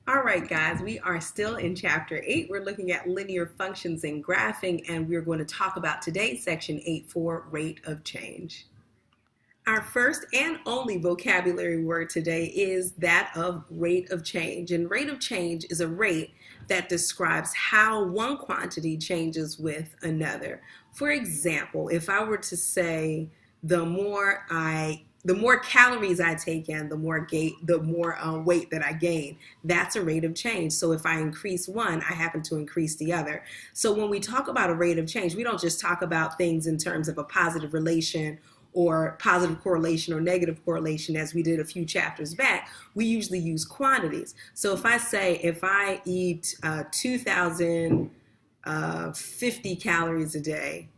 All right, guys, we are still in chapter 8. We're looking at linear functions and graphing, and we're going to talk about today's section 8.4, rate of change. Our first and only vocabulary word today is that of rate of change. And rate of change is a rate that describes how one quantity changes with another. For example, if I were to say the more calories I take in, the more weight that I gain. That's a rate of change. So if I increase one, I happen to increase the other. So when we talk about a rate of change, we don't just talk about things in terms of a positive relation or positive correlation or negative correlation as we did a few chapters back. We usually use quantities. So if I eat 2,050 calories a day,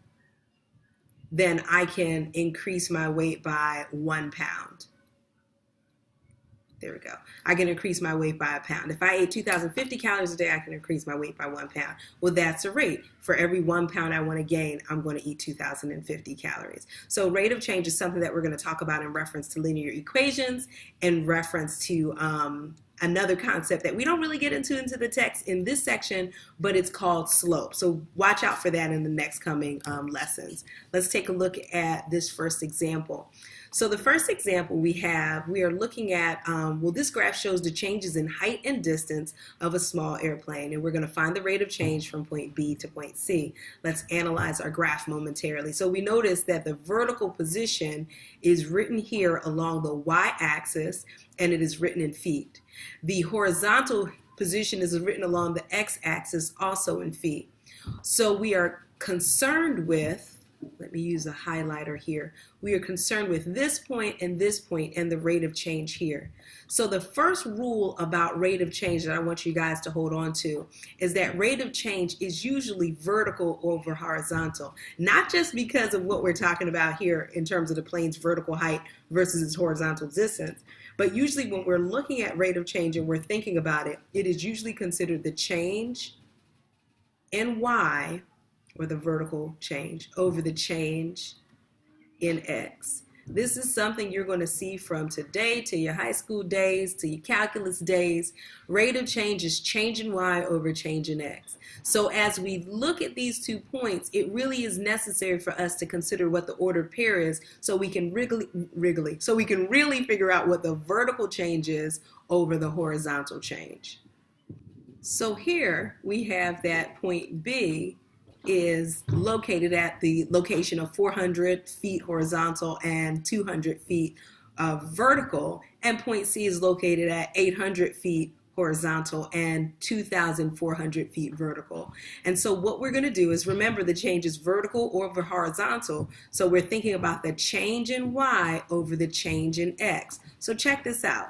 then I can increase my weight by 1 pound. There we go. I can increase my weight by a pound. If I ate 2,050 calories a day, I can increase my weight by 1 pound. Well, that's a rate. For every 1 pound I want to gain, I'm going to eat 2,050 calories. So rate of change is something that we're going to talk about in reference to linear equations, in reference to another concept that we don't really get into the text in this section, but it's called slope. So watch out for that in the next coming lessons. Let's take a look at this first example. So the first example we are looking at, this graph shows the changes in height and distance of a small airplane, and we're going to find the rate of change from point B to point C. Let's analyze our graph momentarily. So we notice that the vertical position is written here along the y-axis, and it is written in feet. The horizontal position is written along the x-axis, also in feet. So we are concerned with, let me use a highlighter here. We are concerned with this point and the rate of change here. So the first rule about rate of change that I want you guys to hold on to is that rate of change is usually vertical over horizontal, not just because of what we're talking about here in terms of the plane's vertical height versus its horizontal distance, but usually when we're looking at rate of change and we're thinking about it, it is usually considered the change in y, or the vertical change, over the change in x. This is something you're going to see from today to your high school days, to your calculus days. Rate of change is change in y over change in x. So as we look at these 2 points, it really is necessary for us to consider what the ordered pair is so we can really figure out what the vertical change is over the horizontal change. So here we have that point B is located at the location of 400 feet horizontal and 200 feet vertical, and point C is located at 800 feet horizontal and 2,400 feet vertical. And so what we're going to do is remember the change is vertical over horizontal, so we're thinking about the change in y over the change in x. So check this out.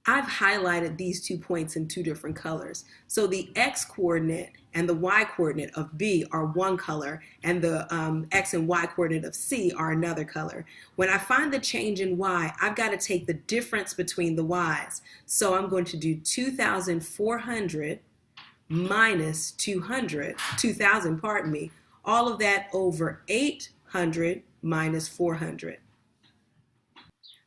I've highlighted these 2 points in 2 different colors. So the x-coordinate and the y-coordinate of B are one color, and the x and y-coordinate of C are another color. When I find the change in y, I've got to take the difference between the y's. So I'm going to do 2,400 minus 2,000, all of that over 800 minus 400.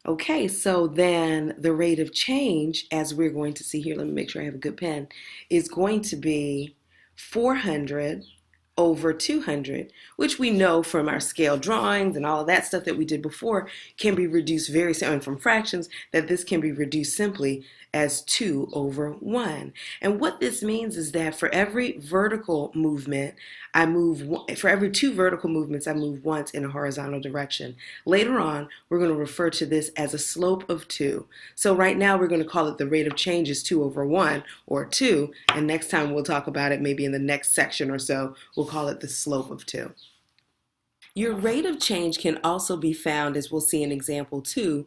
Okay, so then the rate of change, as we're going to see here, let me make sure I have a good pen, is going to be 400 over 200, which we know from our scale drawings and all of that stuff that we did before can be reduced and from fractions, that this can be reduced simply as 2 over 1. And what this means is that for every vertical movement, for every 2 vertical movements, I move once in a horizontal direction. Later on, we're going to refer to this as a slope of 2. So right now, we're going to call it the rate of change is 2 over 1, or 2, and next time we'll talk about it maybe in the next section or so, we'll call it the slope of 2. Your rate of change can also be found, as we'll see in example 2,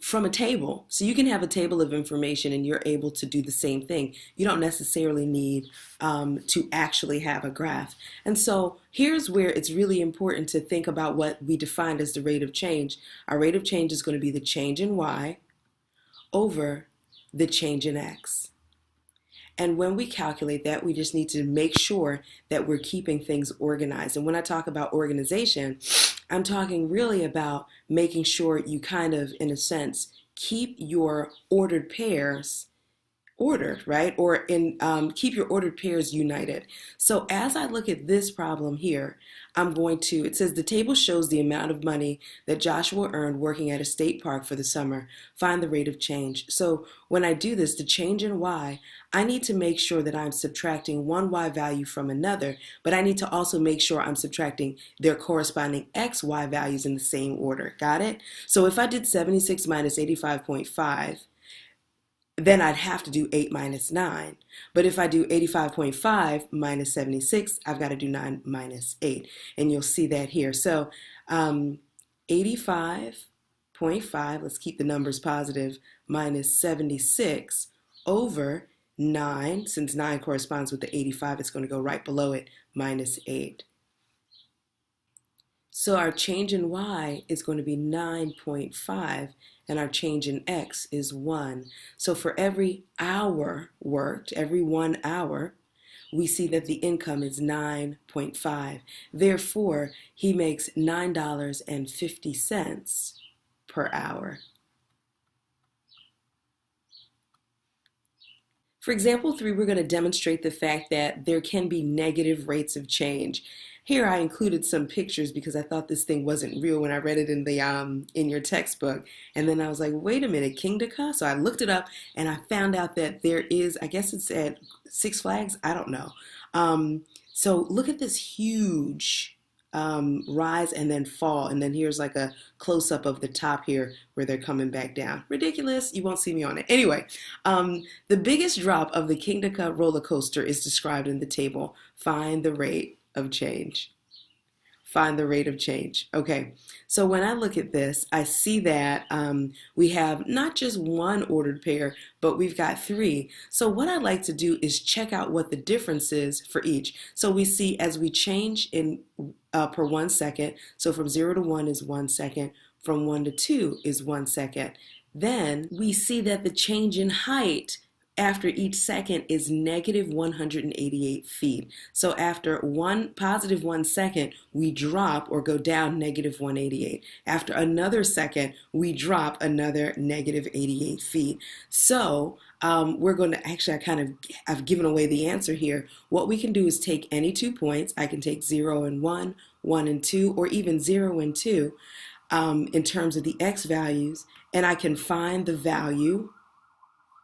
from a table. So you can have a table of information and you're able to do the same thing. You don't necessarily need to actually have a graph. And so here's where it's really important to think about what we defined as the rate of change. Our rate of change is going to be the change in y over the change in x. And when we calculate that, we just need to make sure that we're keeping things organized. And when I talk about organization, I'm talking really about making sure you kind of, in a sense, keep your ordered pairs ordered, right? Or in keep your ordered pairs united. So as I look at this problem here, it says the table shows the amount of money that Joshua earned working at a state park for the summer. Find the rate of change. So when I do this, the change in Y, I need to make sure that I'm subtracting one Y value from another, but I need to also make sure I'm subtracting their corresponding X, Y values in the same order. Got it? So if I did 76 minus 85.5, then I'd have to do 8 minus 9. But if I do 85.5 minus 76, I've got to do 9 minus 8. And you'll see that here. So 85.5, let's keep the numbers positive, minus 76 over 9. Since 9 corresponds with the 85, it's going to go right below it, minus 8. So our change in Y is going to be 9.5, and our change in X is 1. So for every hour worked, every 1 hour, we see that the income is 9.5. Therefore, he makes $9.50 per hour. For example 3, we're going to demonstrate the fact that there can be negative rates of change. Here I included some pictures because I thought this thing wasn't real when I read it in the in your textbook. And then I was like, wait a minute, Kingda? So I looked it up and I found out that there is, I guess it's at Six Flags, I don't know. So look at this huge rise and then fall, and then here's like a close-up of the top here where they're coming back down. Ridiculous, you won't see me on it. Anyway, the biggest drop of the Kingda roller coaster is described in the table. Find the rate of change. Find the rate of change. Okay, so when I look at this, I see that we have not just one ordered pair, but we've got 3. So what I'd like to do is check out what the difference is for each. So we see as we change in per 1 second, so from 0 to 1 is 1 second, from 1 to 2 is 1 second. Then we see that the change in height after each second is negative 188 feet. So after positive 1 second, we drop or go down negative 188. After another second, we drop another negative 88 feet. So we're going to, actually I've given away the answer here. What we can do is take any 2 points. I can take 0 and 1, 1 and 2, or even 0 and 2 in terms of the X values, and I can find the value.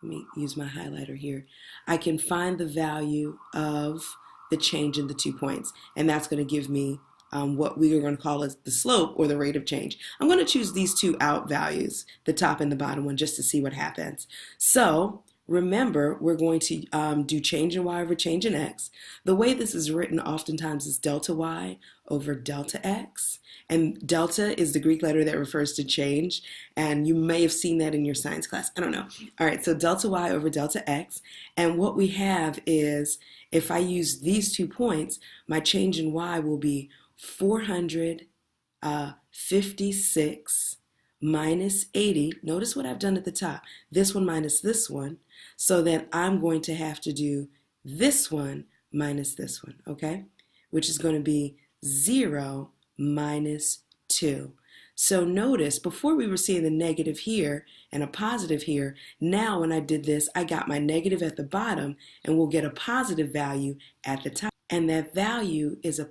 Let me use my highlighter here. I can find the value of the change in the 2 points, and that's going to give me what we are going to call as the slope or the rate of change. I'm going to choose these 2 out values, the top and the bottom one, just to see what happens. So remember, we're going to do change in Y over change in X. The way this is written oftentimes is delta Y over delta X. And delta is the Greek letter that refers to change. And you may have seen that in your science class. I don't know. All right, so delta Y over delta X. And what we have is, if I use these 2 points, my change in Y will be 456 minus 80. Notice what I've done at the top. This one minus this one. So then I'm going to have to do this one minus this one, okay? Which is going to be 0 minus 2. So notice, before we were seeing the negative here and a positive here. Now when I did this, I got my negative at the bottom, and we'll get a positive value at the top. And that value is a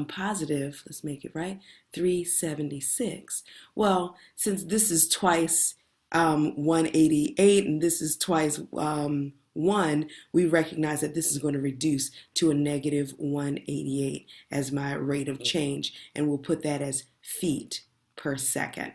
positive, let's make it right, 376. Well, since this is twice 188 and this is twice 1, we recognize that this is going to reduce to a negative 188 as my rate of change, and we'll put that as feet per second.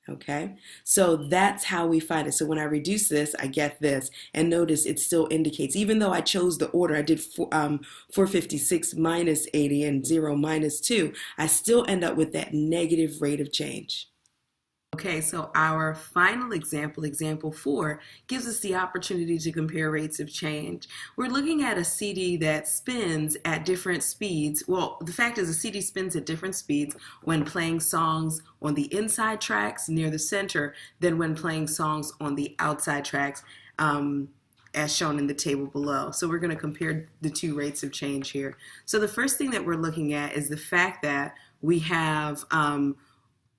Okay, so that's how we find it. So when I reduce this, I get this, and notice it still indicates, even though I chose the order, I did 456 minus 80 and 0 minus 2, I still end up with that negative rate of change. Okay, so our final example, example 4, gives us the opportunity to compare rates of change. We're looking at a CD that spins at different speeds. Well, the fact is a CD spins at different speeds when playing songs on the inside tracks near the center than when playing songs on the outside tracks as shown in the table below. So we're going to compare the 2 rates of change here. So the first thing that we're looking at is the fact that we have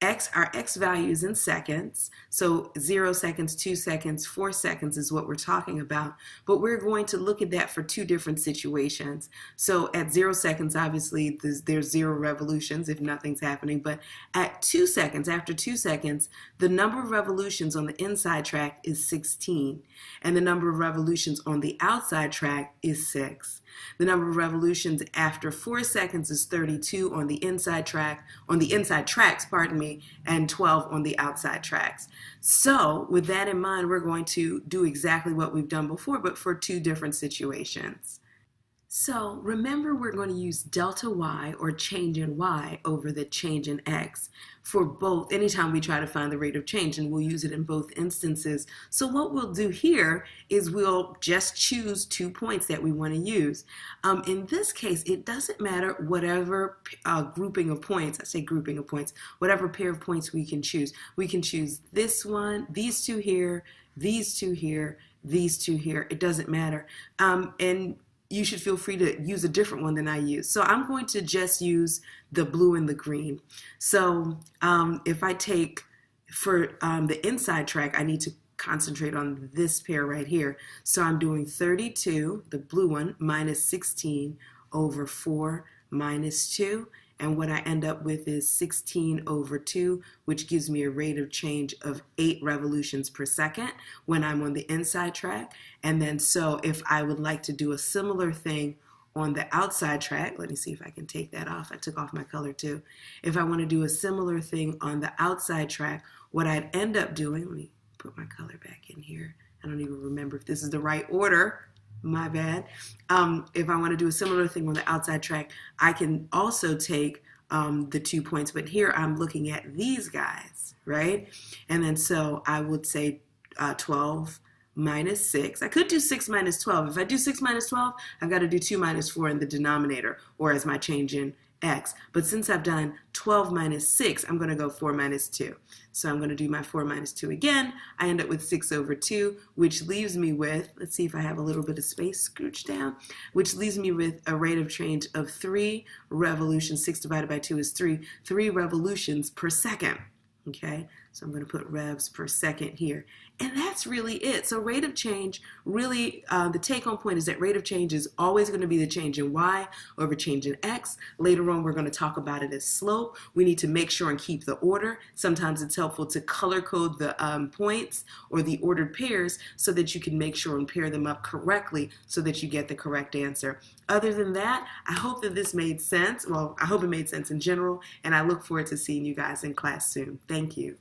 our X values in seconds. So 0 seconds, 2 seconds, 4 seconds is what we're talking about. But we're going to look at that for two different situations. So at 0 seconds, obviously, there's 0 revolutions if nothing's happening. But at 2 seconds, after 2 seconds, the number of revolutions on the inside track is 16. And the number of revolutions on the outside track is 6. The number of revolutions after 4 seconds is 32 on the inside tracks, and 12 on the outside tracks. So with that in mind, we're going to do exactly what we've done before, but for two different situations. So remember, we're going to use delta y, or change in y, over the change in x for both, anytime we try to find the rate of change, and we'll use it in both instances. So what we'll do here is we'll just choose 2 points that we want to use. In this case, it doesn't matter whatever grouping of points, I say grouping of points, whatever pair of points we can choose. We can choose this one, these two here, these two here, these two here. It doesn't matter. And you should feel free to use a different one than I use. So I'm going to just use the blue and the green. So if I take, for the inside track, I need to concentrate on this pair right here. So I'm doing 32, the blue one, minus 16 over 4 minus 2. And what I end up with is 16 over 2, which gives me a rate of change of 8 revolutions per second when I'm on the inside track. And then so if I would like to do a similar thing on the outside track, let me see if I can take that off. I took off my color too. If I want to do a similar thing on the outside track, what I'd end up doing, let me put my color back in here. I don't even remember if this is the right order. My bad. If I want to do a similar thing on the outside track, I can also take the 2 points, but here I'm looking at these guys, right? And then so I would say 12 minus 6. I could do 6 minus 12. If I do 6 minus 12, I've got to do 2 minus 4 in the denominator, or as my change in x. But since I've done 12 minus 6, I'm going to go 4 minus 2. So I'm going to do my 4 minus 2 again. I end up with 6 over 2, which leaves me with, let's see if I have a little bit of space scrooched down, which leaves me with a rate of change of 3 revolutions. 6 divided by 2 is 3. 3 revolutions per second. Okay, so I'm going to put revs per second here. And that's really it. So rate of change, really, the take-home point is that rate of change is always going to be the change in y over change in x. Later on, we're going to talk about it as slope. We need to make sure and keep the order. Sometimes it's helpful to color code the points or the ordered pairs so that you can make sure and pair them up correctly so that you get the correct answer. Other than that, I hope that this made sense. Well, I hope it made sense in general, and I look forward to seeing you guys in class soon. Thank you.